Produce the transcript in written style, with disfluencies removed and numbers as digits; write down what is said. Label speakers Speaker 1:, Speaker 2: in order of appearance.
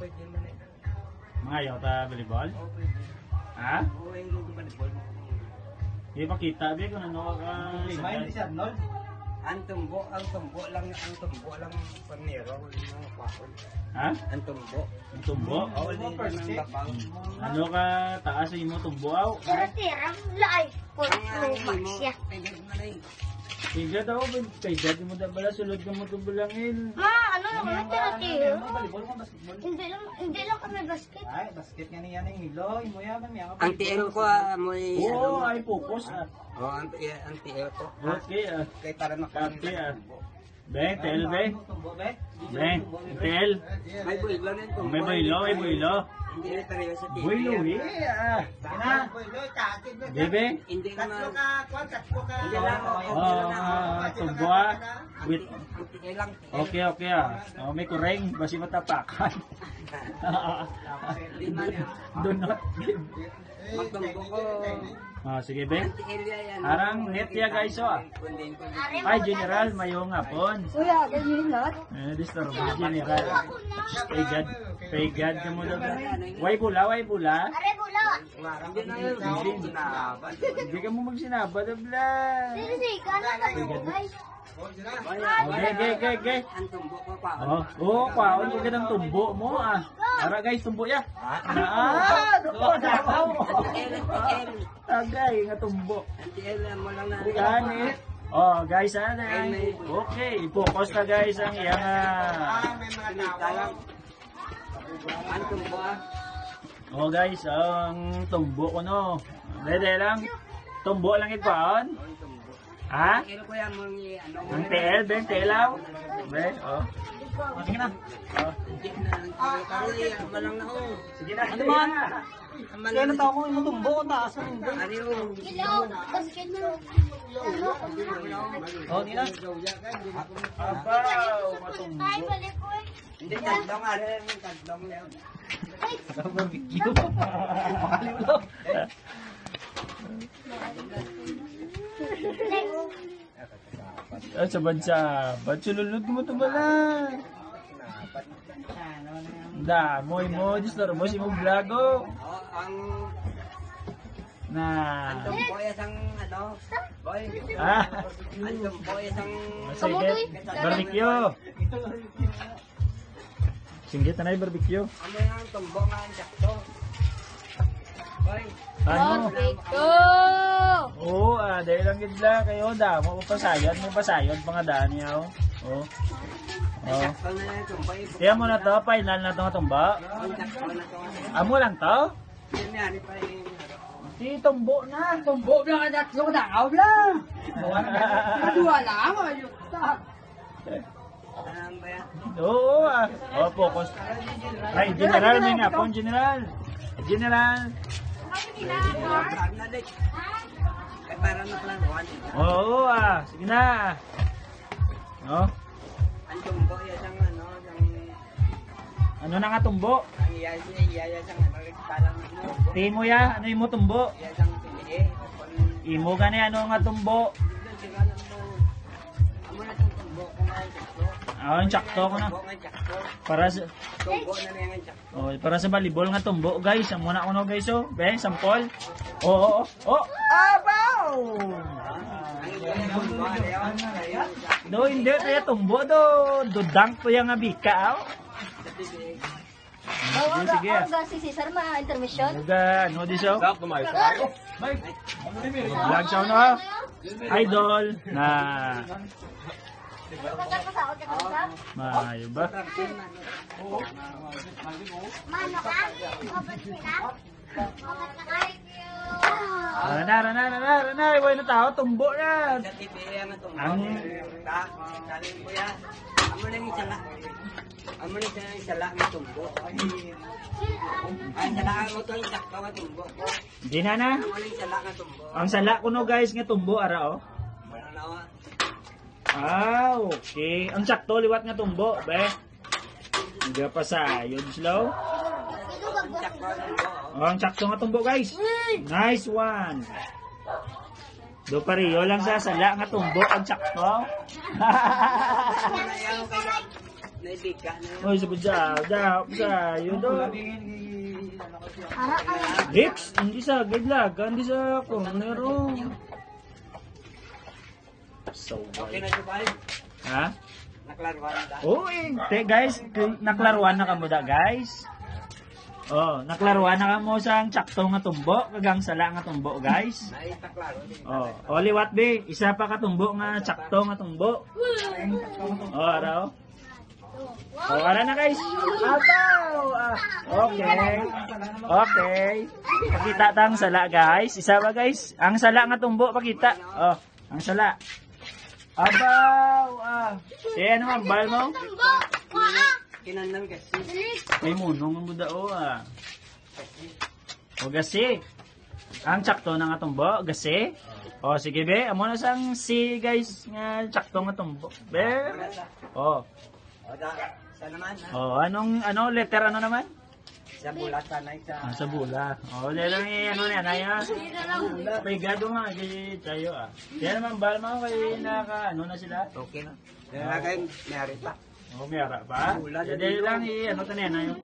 Speaker 1: pwede man eh.
Speaker 2: Mga ayaw ta volleyball?
Speaker 1: Oo, pwede.
Speaker 2: Ha?
Speaker 1: Oo, yung volleyball.
Speaker 2: Hindi makita, be, kung ano ka.
Speaker 3: Hindi siya, Arnold.
Speaker 1: Ang tumbo lang panero, mga kwaon.
Speaker 2: Ha?
Speaker 1: Ang tumbo.
Speaker 2: Ang tumbo?
Speaker 1: Oo, hindi ng babaw.
Speaker 2: Ano ka, taas mo tumbo aw?
Speaker 4: Tira-tira, laay. Puro siya.
Speaker 1: Pwede mo na eh.
Speaker 2: Tiga daw, kay daddy mo daw bala, sulod ka mo tubulangin.
Speaker 4: Ma, ano naman tira-tira?
Speaker 3: Volleyball mo, basketball.
Speaker 4: Hindi lang kami basket.
Speaker 3: Ay, basket nga niya ng hilo. Imo yan, may mga
Speaker 1: Ang TL ko may
Speaker 2: Oo, ay focus ah.
Speaker 1: Oo, ang TL ko.
Speaker 2: Okay ah.
Speaker 1: Kaya para
Speaker 2: Copy ah. Beng, tel, beng.
Speaker 3: Tumbo, be.
Speaker 2: Beng, tel.
Speaker 1: May builo na ito.
Speaker 2: May builo.
Speaker 1: Hindi na tayo sa TV.
Speaker 2: Builo, eh. Ah. Bebe?
Speaker 1: Hindi ko na.
Speaker 3: Tatlo ka.
Speaker 1: Hindi lang ako.
Speaker 2: Tumbo ah. Wait.
Speaker 1: Ang TL lang.
Speaker 2: Okay ah. Oh, may kureng, basi matapakan.
Speaker 1: Hindi man yan.
Speaker 2: Do not give.
Speaker 1: Magtumbo ko.
Speaker 2: Ah, sige, Beng.
Speaker 1: Ang TL yan.
Speaker 2: Arang net ya guys oh.
Speaker 1: Kundi ko.
Speaker 2: Ay, General, mayo nga pon.
Speaker 4: Kuya, ganyan lahat.
Speaker 2: Disturb General. Pay God ka mo daw. Way bula.
Speaker 4: Are, bula.
Speaker 1: Hindi na yun. Sinaban.
Speaker 2: Hindi ka mo magsinabad, bla.
Speaker 4: Sirisiga na kayo, guys.
Speaker 2: Okay.
Speaker 1: Ang tumbo ko pa.
Speaker 2: Oh, paon ka ng tumbo mo ah. Para guys, tumbo ya. Tagay nga tumbo.
Speaker 1: Ang TL mo lang na.
Speaker 2: Ganit. Oh, guys, ano? Okay, focus na guys ang iyang
Speaker 1: Talang. Ang tumbo ah.
Speaker 2: Oh, guys, ang tumbo ko no. Dede lang. Tumbo lang ipon.
Speaker 1: Ang tumbo.
Speaker 2: Ha?
Speaker 1: TL ko yan mong ano.
Speaker 2: Ang TL, Ben, telaw. Ben, oh. Sige na. Oh.
Speaker 1: Hindi na. Ang TL ko lang na ho.
Speaker 2: Sige na.
Speaker 3: Ano man?
Speaker 1: Kaya
Speaker 3: Natawa ko yung tumbo ko, taas ang tumbo.
Speaker 1: Ano yung?
Speaker 4: Ilaw, basket na.
Speaker 3: Oh, di na.
Speaker 2: Abaw,
Speaker 4: Ay,
Speaker 2: matumbo.
Speaker 4: balik ko eh.
Speaker 1: Hindi, tadlong. Ano yung tadlong yan?
Speaker 3: Barbecue. Makaliw lang.
Speaker 2: Sa bansa, ba't sululod mo ito bala? Da, mo, disturb mo si mo vlogo.
Speaker 1: Ang
Speaker 2: Na.
Speaker 1: tumbo isang ano? Boy.
Speaker 2: Ah,
Speaker 1: Ang tumbo isang
Speaker 2: sige. Barbecue. Singgit na yung barbecue.
Speaker 1: ano yung tumbo nga ang sakto? Boy.
Speaker 2: Ano? Oo, dahil lang gidla kayo da. Mo pasayod mga daan niya. Oh.
Speaker 1: Ang sakto na yung tumbo.
Speaker 2: Kaya mo na to, final na to nga tumba.
Speaker 1: Ang sakto na to.
Speaker 2: Amo lang to?
Speaker 1: Yun yan, pa yung
Speaker 2: Si tumbo na.
Speaker 5: Tumbo lang ang datlo na daw lang. Madua lang ayun.
Speaker 1: ano ba yan?
Speaker 2: Oo Oh, focus. Ay, general may nga po, general. General.
Speaker 1: Parang na dik. Kaya parang na pala buwan.
Speaker 2: Oo sige na. Oh,
Speaker 1: Ang tumbo yan ang ano, yung
Speaker 2: ano na nga tumbo?
Speaker 1: ang iyaya sang ano, parang ano,
Speaker 2: Timo ya, ano imo tumbo?
Speaker 1: iya sang pinili.
Speaker 2: Imo gani ano nga tumbo?
Speaker 1: Doon siguro mo. Amo na itong tumbo ko nga yung sakto.
Speaker 2: Ang sakto ko na.
Speaker 1: Tumbo nga yung sakto.
Speaker 2: Para sa
Speaker 1: Tumbo na na yung sakto.
Speaker 2: para sa volleyball nga tumbo, guys. Amo na kuno guys oh. Be, sampol. Oo. Abaw!
Speaker 1: Ang iyaya tumbo, ano yun?
Speaker 2: Do hindi kaya tumbo do. Dudang to yang abika oh. Sige.
Speaker 4: Si Cesar ma-intermission.
Speaker 2: Uga, ano di siya? Vlog siya no? Idol na
Speaker 4: Magkakasahod ka sa
Speaker 2: maayo ba?
Speaker 4: Mano ka? Open sila? Open ka kayo.
Speaker 2: Rana, way na tao, tumbo na.
Speaker 1: Sa TV ang tumbo.
Speaker 2: Ang-
Speaker 1: Saling ko yan. Amo na yung isala. Amo na yung isala ng tumbo. Ay, isala ang ito yung sakto ng tumbo.
Speaker 2: Di na.
Speaker 1: Amo na yung isala ng tumbo.
Speaker 2: Ang sala ko no guys nga tumbo ara oh.
Speaker 1: Mananawa.
Speaker 2: Okay. Ang sakto liwat nga tumbo, be. Hindi pa sayod slow.
Speaker 1: Ang sakto ng tumbo.
Speaker 2: Oh, ang sakto nga tumbo guys. Nice one. Do pariyo lang sa sala nga tumbo ang sakto.
Speaker 1: Amo na yan kaya. Naibika na yun.
Speaker 2: Oy, sabod sa, yun do.
Speaker 4: Para kayo.
Speaker 2: Lips, hindi sa gidlag, hindi sa cornero. So,
Speaker 1: Okay na siya pa rin.
Speaker 2: ha?
Speaker 1: Naklaruan na dahil.
Speaker 2: Oh, guys, naklaruan na kamo da, guys. Oh, naklaruan na kamo sa tsakto nga tumbo, kagang sala nga tumbo, guys.
Speaker 1: Naitaklaro.
Speaker 2: Oh, liwat be, isa pa ka tumbo nga tsakto nga tumbo. Oh, araw. Oh, ara na guys. Apaw! Okay. Okay. Pakita tang sala, guys. Isa ba, guys? Ang sala nga tumbo, pakita. Oh, ang sala. Abaw! Ano man, bal mo?
Speaker 4: Tumbo. Kuha.
Speaker 1: Kinanam kasi.
Speaker 2: May munong ang budao, O, gasi. Ang tsakto na nga tumbo, gasi. O, sige be. Amo na sang si, guys, nga tsakto nga tumbo. Be. O.
Speaker 1: O, sa naman ha.
Speaker 2: O, ano, letter ano naman?
Speaker 1: Sa bulat sana isa.
Speaker 2: Sa bula. O, lang ano yan, ay Pagado nga, kay tayo Yan naman, bal mo, kay ano na sila?
Speaker 1: Okay na. Dahil na kayo, mayari pa.
Speaker 2: O, mayara pa.
Speaker 1: Bula,
Speaker 2: Jadi lang, ano to na yan,